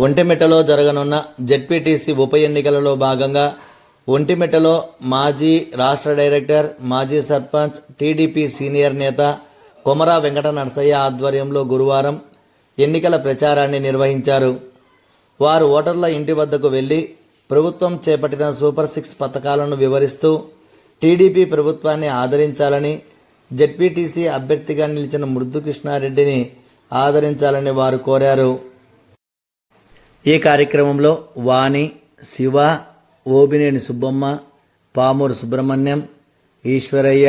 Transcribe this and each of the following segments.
ఒంటిమిట్టలో జరగనున్న జెడ్పీటీసీ ఉప ఎన్నికలలో భాగంగా ఒంటిమిట్టలో మాజీ రాష్ట్ర డైరెక్టర్, మాజీ సర్పంచ్, టీడీపీ సీనియర్ నేత కొమరా వెంకట నరసయ్య ఆధ్వర్యంలో గురువారం ఎన్నికల ప్రచారాన్ని నిర్వహించారు. వారు ఓటర్ల ఇంటి వద్దకు వెళ్లి ప్రభుత్వం చేపట్టిన సూపర్ 6 పథకాలను వివరిస్తూ టీడీపీ ప్రభుత్వాన్ని ఆదరించాలని, జెడ్పీటీసీ అభ్యర్థిగా నిలిచిన మృదు కృష్ణారెడ్డిని ఆదరించాలని వారు కోరారు. ఈ కార్యక్రమంలో వాణి, శివ, ఓబినేని సుబ్బమ్మ, పామూరు సుబ్రహ్మణ్యం, ఈశ్వరయ్య,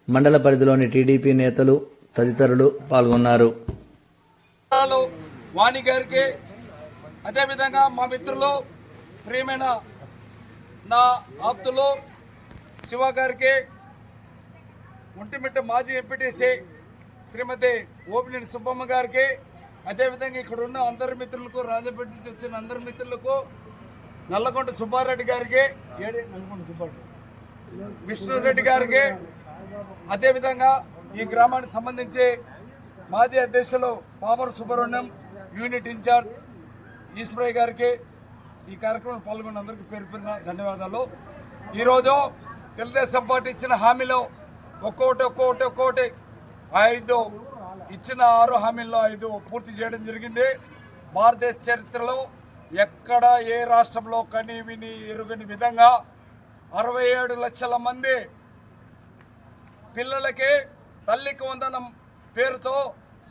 మండల పరిధిలోని టీడీపీ నేతలు తదితరులు పాల్గొన్నారు. వాణి గారికి, అదేవిధంగా మా మిత్రులు, ప్రియమైన నా ఆప్తులు శివ గారికి, ఒంటిమిట్ట మాజీ ఎంపీటీసీ శ్రీమతి ఓబినేని సుబ్బమ్మ గారికి, అదేవిధంగా ఇక్కడ ఉన్న అందరి మిత్రులకు, రాజపేట నుంచి వచ్చిన అందరి మిత్రులకు, నల్లకొండ సుబ్బారెడ్డి గారికి, విష్ణురెడ్డి గారికి, అదేవిధంగా ఈ గ్రామానికి సంబంధించి మాజీ అధ్యక్షులు పామూరు సుబ్రహ్మణ్యం, యూనిట్ ఇన్ఛార్జ్ ఈశ్వరయ్య గారికి, ఈ కార్యక్రమంలో పాల్గొన్న అందరికీ పేరు పేరున ధన్యవాదాలు. ఈరోజు తెలుగుదేశం పార్టీ ఇచ్చిన హామీలో ఒక్కొక్కటి 5 ఇచ్చిన 6 హామీల్లో 5 పూర్తి చేయడం జరిగింది. భారతదేశ చరిత్రలో ఎక్కడ ఏ రాష్ట్రంలో కని విని ఎరుగని విధంగా 67 లక్షల మంది పిల్లలకి తల్లికి వందనం పేరుతో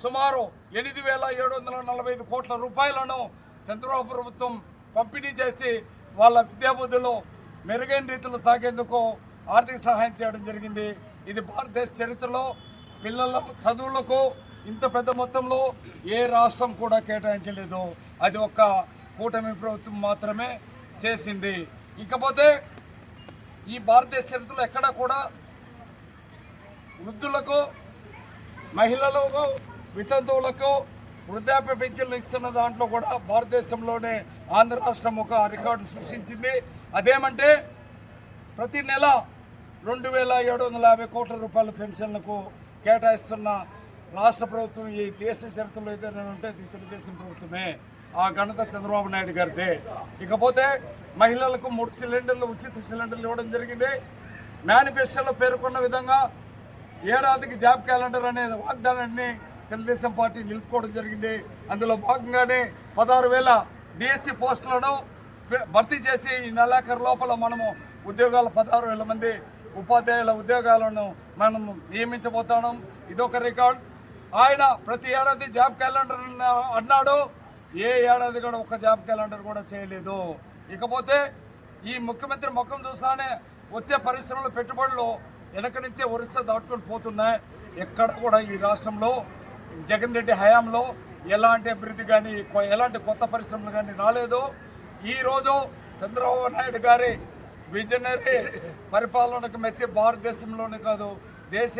సుమారు 8,745 కోట్ల రూపాయలను చంద్రబాబు ప్రభుత్వం పంపిణీ చేసి వాళ్ళ విద్యాబుద్ధులు మెరుగైన రీతిలో సాగేందుకు ఆర్థిక సహాయం చేయడం జరిగింది. ఇది భారతదేశ చరిత్రలో పిల్లల చదువులకు ఇంత పెద్ద మొత్తంలో ఏ రాష్ట్రం కూడా కేటాయించలేదు. అది ఒక్క కూటమి ప్రభుత్వం మాత్రమే చేసింది. ఇకపోతే ఈ భారతదేశ చరిత్రలో ఎక్కడా కూడా వృద్ధులకు, మహిళలకు, వితంతువులకు వృద్ధాప్య పెన్షన్లు ఇస్తున్న దాంట్లో కూడా భారతదేశంలోనే ఆంధ్ర రాష్ట్రం ఒక రికార్డు సృష్టించింది. అదేమంటే ప్రతి నెల 2,750 కోట్ల రూపాయల పెన్షన్లకు కేటాయిస్తున్న రాష్ట్ర ప్రభుత్వం ఈ దేశ చరిత్రలో ఏదైనా ఉంటే అది తెలుగుదేశం ప్రభుత్వమే. ఆ ఘనత చంద్రబాబు నాయుడు గారిదే. ఇకపోతే మహిళలకు 3 సిలిండర్లు, ఉచిత సిలిండర్లు ఇవ్వడం జరిగింది. మేనిఫెస్టోలో పేర్కొన్న విధంగా ఏడాదికి జాబ్ క్యాలెండర్ అనే వాగ్దానాన్ని తెలుగుదేశం పార్టీ నిలుపుకోవడం జరిగింది. అందులో భాగంగానే 16,000 డిఎస్సి పోస్టులను భర్తీ చేసి ఈ నెలాఖరు లోపల మనము ఉద్యోగాలు 16,000 మంది ఉపాధ్యాయుల ఉద్యోగాలను మనం నియమించబోతున్నాం. ఇదొక రికార్డ్. ఆయన ప్రతి ఏడాది జాబ్ క్యాలెండర్ అన్నాడు, ఏ ఏడాది కూడా ఒక జాబ్ క్యాలెండర్ కూడా చేయలేదు. ఇకపోతే ఈ ముఖ్యమంత్రి ముఖం చూసానే వచ్చే పరిశ్రమల పెట్టుబడులు వెనక నుంచే ఒరిస్సా దాటుకొని పోతున్నాయి. ఎక్కడ కూడా ఈ రాష్ట్రంలో జగన్ రెడ్డి హయాంలో ఎలాంటి అభివృద్ధి కానీ, ఎలాంటి కొత్త పరిశ్రమలు కానీ రాలేదు. ఈరోజు చంద్రబాబు నాయుడు గారి విజనరీ పరిపాలనకు మెచ్చి భారతదేశంలోనే కాదు దేశ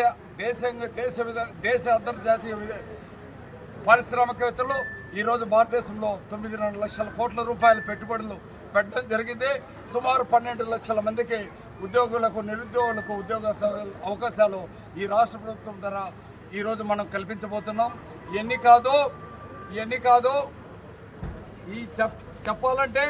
అంతర్జాతీయ పారిశ్రామికవేత్తలు ఈరోజు భారతదేశంలో 9.5 లక్షల కోట్ల రూపాయల పెట్టుబడులు పెట్టడం జరిగింది. సుమారు 12 లక్షల మందికి ఉద్యోగులకు, నిరుద్యోగులకు ఉద్యోగ అవకాశాలు ఈ రాష్ట్ర ప్రభుత్వం ద్వారా ఈరోజు మనం కల్పించబోతున్నాం. ఇవన్నీ కాదు ఈ చెప్పాలంటే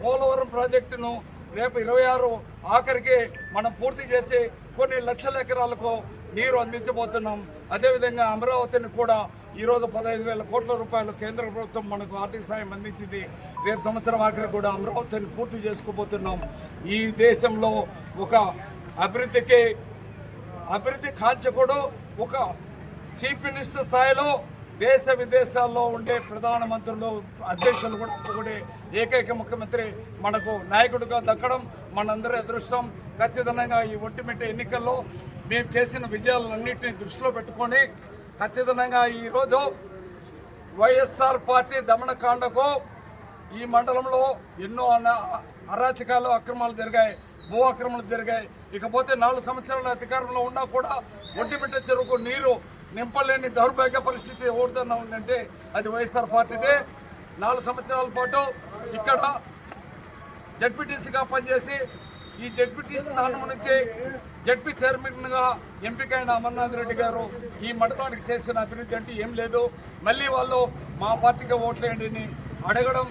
పోలవరం ప్రాజెక్టును రేపు 26 ఆఖరికి మనం పూర్తి చేసి కొన్ని లక్షల ఎకరాలకు నీరు అందించబోతున్నాం. అదేవిధంగా అమరావతిని కూడా ఈరోజు 15,000 కోట్ల రూపాయలు కేంద్ర ప్రభుత్వం మనకు ఆర్థిక సాయం అందించింది. రేపు సంవత్సరం ఆఖరి కూడా అమరావతిని పూర్తి చేసుకోబోతున్నాం. ఈ దేశంలో ఒక అభివృద్ధి కాంచకుడు, ఒక చీఫ్ మినిస్టర్ స్థాయిలో దేశ విదేశాల్లో ఉండే ప్రధానమంత్రులు, అధ్యక్షులు కూడా ఒప్పుకునే ఏకైక ముఖ్యమంత్రి మనకు నాయకుడిగా దక్కడం మనందరి అదృష్టం. ఖచ్చితంగా ఈ ఒంటిమిట్ట ఎన్నికల్లో మేము చేసిన విజయాలన్నింటినీ దృష్టిలో పెట్టుకొని ఖచ్చితంగా ఈరోజు వైఎస్ఆర్ పార్టీ దమనకాండకు ఈ మండలంలో ఎన్నో అరాచకాలు, అక్రమాలు జరిగాయి, భూ ఆక్రమణలు జరిగాయి. ఇకపోతే 4 సంవత్సరాల అధికారంలో ఉన్నా కూడా ఒంటిమిట్ట చెరువుకు నీరు నింపలేని దౌర్భాగ్య పరిస్థితి ఎవరిదన్నా ఉందంటే అది వైఎస్ఆర్ పార్టీదే. 4 సంవత్సరాల పాటు ఇక్కడ జడ్పీటీసీగా పనిచేసి ఈ జడ్పీటీ స్థానం నుంచి జడ్పీ చైర్మన్గా ఎంపికైన అమర్నాథ్ రెడ్డి గారు ఈ మండలానికి చేసిన అభివృద్ధి అంటే ఏం లేదు. మళ్ళీ వాళ్ళు మా పార్టీకి ఓట్లేయండి అని అడగడం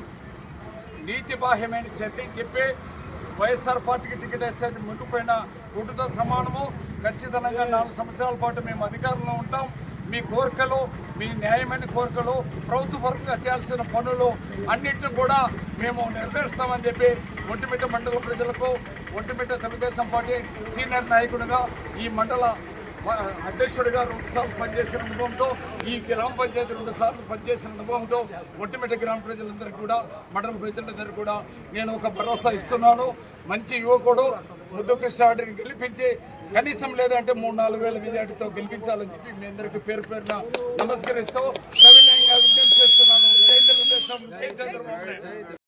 నీతి బాహ్యమైన చర్య చెప్పి వైఎస్ఆర్ పార్టీకి టికెట్ వేసేది ముందుపోయిన గుడ్డుతో సమానము. ఖచ్చితంగా 4 సంవత్సరాల పాటు మేము అధికారంలో ఉంటాం. మీ కోరికలు, మీ న్యాయమైన కోరికలు, ప్రభుత్వ పరంగా చేయాల్సిన పనులు అన్నింటిని కూడా మేము నెరవేరుస్తామని చెప్పి ఒంటిమిట్ట మండల ప్రజలకు, ఒంటిమిట్ట తెలుగుదేశం పార్టీ సీనియర్ నాయకుడిగా, ఈ మండల అధ్యక్షుడిగా 2 సార్లు పనిచేసిన అనుభవంతో, ఈ గ్రామ పంచాయతీ 2 సార్లు పనిచేసిన అనుభవంతో ఒంటిమిట్ట గ్రామ ప్రజలందరికీ కూడా, మండల ప్రజలందరికీ కూడా నేను ఒక భరోసా ఇస్తున్నాను. మంచి యువకుడు ముద్దు కృష్ణారెడ్డిని గెలిపించి కనీసం లేదంటే 3-4 వేల మెజార్టీతో గెలిపించాలని చెప్పి మీ అందరికీ పేరు పేరున నమస్కరిస్తూ సవినయంగా విజ్ఞప్తి చేస్తున్నాను. జై తెలుగుదేశం, జై చంద్రబాబు నాయుడు.